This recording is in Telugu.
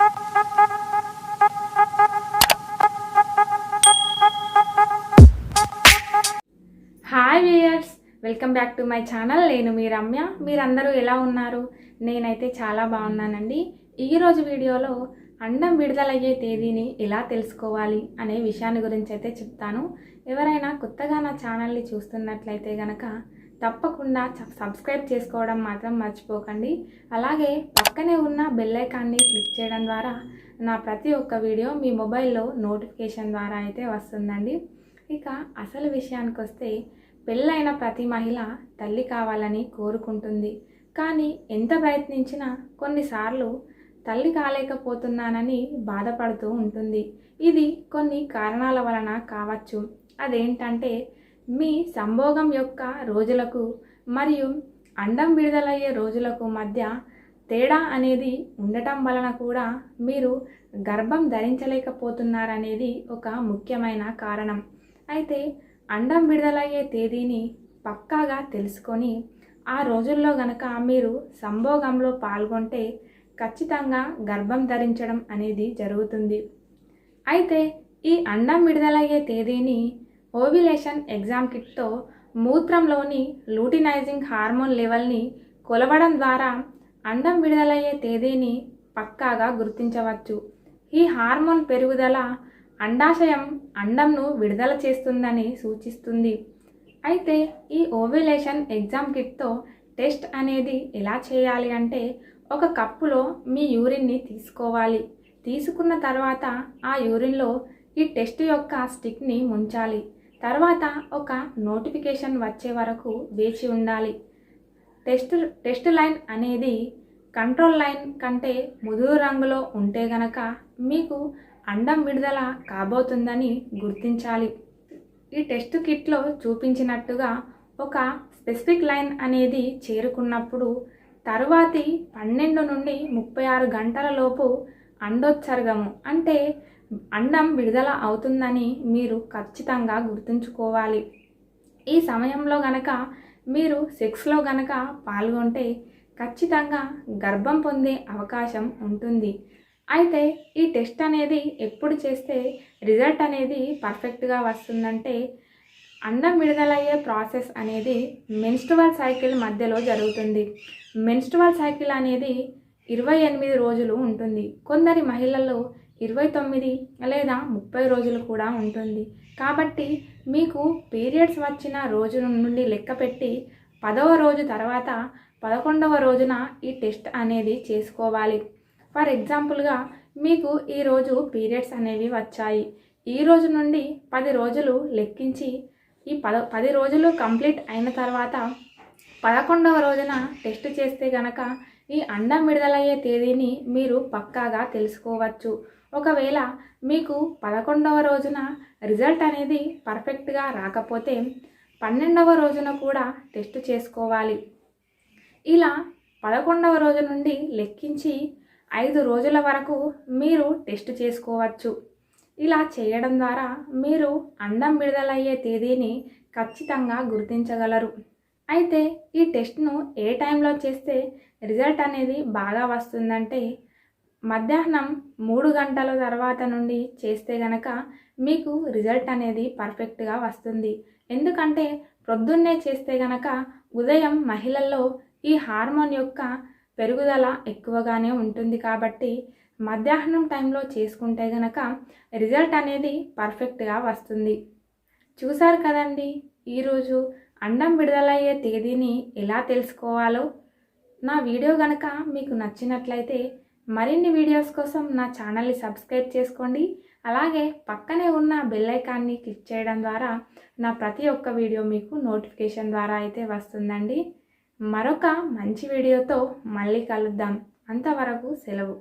Hi viewers, welcome back to my channel. నేను మీ రమ్య. మీరందరూ ఎలా ఉన్నారు? నేనైతే చాలా బాగున్నానండి. ఈరోజు వీడియోలో అండం విడుదలయ్యే తేదీని ఎలా తెలుసుకోవాలి అనే విషయాన్ని గురించి అయితే చెప్తాను. ఎవరైనా కొత్తగా నా ఛానల్ని చూస్తున్నట్లయితే కనుక తప్పకుండా సబ్స్క్రైబ్ చేసుకోవడం మాత్రం మర్చిపోకండి. అలాగే పక్కనే ఉన్న బెల్ ఐకాన్ని క్లిక్ చేయడం ద్వారా నా ప్రతి ఒక్క వీడియో మీ మొబైల్లో నోటిఫికేషన్ ద్వారా అయితే వస్తుందండి. ఇక అసలు విషయానికి వస్తే, పెళ్ళైన ప్రతి మహిళ తల్లి కావాలని కోరుకుంటుంది. కానీ ఎంత ప్రయత్నించినా కొన్నిసార్లు తల్లి కాలేకపోతున్నానని బాధపడుతూ ఉంటుంది. ఇది కొన్ని కారణాల వలన కావచ్చు. అదేంటంటే, మీ సంభోగం యొక్క రోజులకు మరియు అండం విడుదలయ్యే రోజులకు మధ్య తేడా అనేది ఉండటం వలన కూడా మీరు గర్భం ధరించలేకపోతున్నారనేది ఒక ముఖ్యమైన కారణం. అయితే అండం విడుదలయ్యే తేదీని పక్కాగా తెలుసుకొని ఆ రోజుల్లో గనక మీరు సంభోగంలో పాల్గొంటే ఖచ్చితంగా గర్భం ధరించడం అనేది జరుగుతుంది. అయితే ఈ అండం విడుదలయ్యే తేదీని ఓవ్యులేషన్ ఎగ్జామ్ కిట్తో మూత్రంలోని లూటినైజింగ్ హార్మోన్ లెవెల్ని కొలవడం ద్వారా అండం విడుదలయ్యే తేదీని పక్కాగా గుర్తించవచ్చు. ఈ హార్మోన్ పెరుగుదల అండాశయం అండంను విడుదల చేస్తుందని సూచిస్తుంది. అయితే ఈ ఓవ్యులేషన్ ఎగ్జామ్ కిట్తో టెస్ట్ అనేది ఎలా చేయాలి అంటే, ఒక కప్పులో మీ యూరిన్ని తీసుకోవాలి. తీసుకున్న తర్వాత ఆ యూరిన్లో ఈ టెస్ట్ యొక్క స్టిక్ని ముంచాలి. తర్వాత ఒక నోటిఫికేషన్ వచ్చే వరకు వేచి ఉండాలి. టెస్ట్ లైన్ అనేది కంట్రోల్ లైన్ కంటే ముదురు రంగులో ఉంటే గనక మీకు అండం విడుదల కాబోతుందని గుర్తించాలి. ఈ టెస్ట్ కిట్లో చూపించినట్టుగా ఒక స్పెసిఫిక్ లైన్ అనేది చేరుకున్నప్పుడు తరువాతి 12 నుండి 36 గంటల లోపు అండోత్సర్గము అంటే అండం విడుదల అవుతుందని మీరు ఖచ్చితంగా గుర్తుంచుకోవాలి. ఈ సమయంలో గనక మీరు సెక్స్లో గనక పాల్గొంటే ఖచ్చితంగా గర్భం పొందే అవకాశం ఉంటుంది. అయితే ఈ టెస్ట్ అనేది ఎప్పుడు చేస్తే రిజల్ట్ అనేది పర్ఫెక్ట్గా వస్తుందంటే, అండం విడుదలయ్యే ప్రాసెస్ అనేది మెన్స్ట్రువల్ సైకిల్ మధ్యలో జరుగుతుంది. మెన్స్ట్రువల్ సైకిల్ అనేది 28 రోజులు ఉంటుంది. కొందరి మహిళల్లో 29 లేదా 30 రోజులు కూడా ఉంటుంది. కాబట్టి మీకు పీరియడ్స్ వచ్చిన రోజు నుండి లెక్కపెట్టి 10వ రోజు తర్వాత 11వ రోజున ఈ టెస్ట్ అనేది చేసుకోవాలి. ఫర్ ఎగ్జాంపుల్గా మీకు ఈరోజు పీరియడ్స్ అనేవి వచ్చాయి. ఈ రోజు నుండి 10 రోజులు లెక్కించి ఈ 10 రోజులు కంప్లీట్ అయిన తర్వాత 11వ రోజున టెస్ట్ చేస్తే గనక ఈ అండం విడుదలయ్యే తేదీని మీరు పక్కాగా తెలుసుకోవచ్చు. ఒకవేళ మీకు 11వ రోజున రిజల్ట్ అనేది పర్ఫెక్ట్గా రాకపోతే 12వ రోజున కూడా టెస్ట్ చేసుకోవాలి. ఇలా 11వ రోజు నుండి లెక్కించి 5 రోజుల వరకు మీరు టెస్ట్ చేసుకోవచ్చు. ఇలా చేయడం ద్వారా మీరు అండం విడుదలయ్యే తేదీని ఖచ్చితంగా గుర్తించగలరు. అయితే ఈ టెస్ట్ను ఏ టైంలో చేస్తే రిజల్ట్ అనేది బాగా వస్తుందంటే, మధ్యాహ్నం 3 గంటల తర్వాత నుండి చేస్తే గనక మీకు రిజల్ట్ అనేది పర్ఫెక్ట్గా వస్తుంది. ఎందుకంటే ప్రొద్దున్నే చేస్తే గనక ఉదయం మహిళల్లో ఈ హార్మోన్ యొక్క పెరుగుదల ఎక్కువగానే ఉంటుంది. కాబట్టి మధ్యాహ్నం టైంలో చేసుకుంటే గనక రిజల్ట్ అనేది పర్ఫెక్ట్గా వస్తుంది. చూసారు కదండి, ఈరోజు అండం విడుదలయ్యే తేదీని ఎలా తెలుసుకోవాలో. నా వీడియో కనుక మీకు నచ్చినట్లయితే మరిన్ని వీడియోస్ కోసం నా ఛానల్ని సబ్స్క్రైబ్ చేసుకోండి. అలాగే పక్కనే ఉన్న బెల్ ఐకాన్ని క్లిక్ చేయడం ద్వారా నా ప్రతి ఒక్క వీడియో మీకు నోటిఫికేషన్ ద్వారా అయితే వస్తుందండి. మరొక మంచి వీడియోతో మళ్ళీ కలుద్దాం. అంతవరకు సెలవు.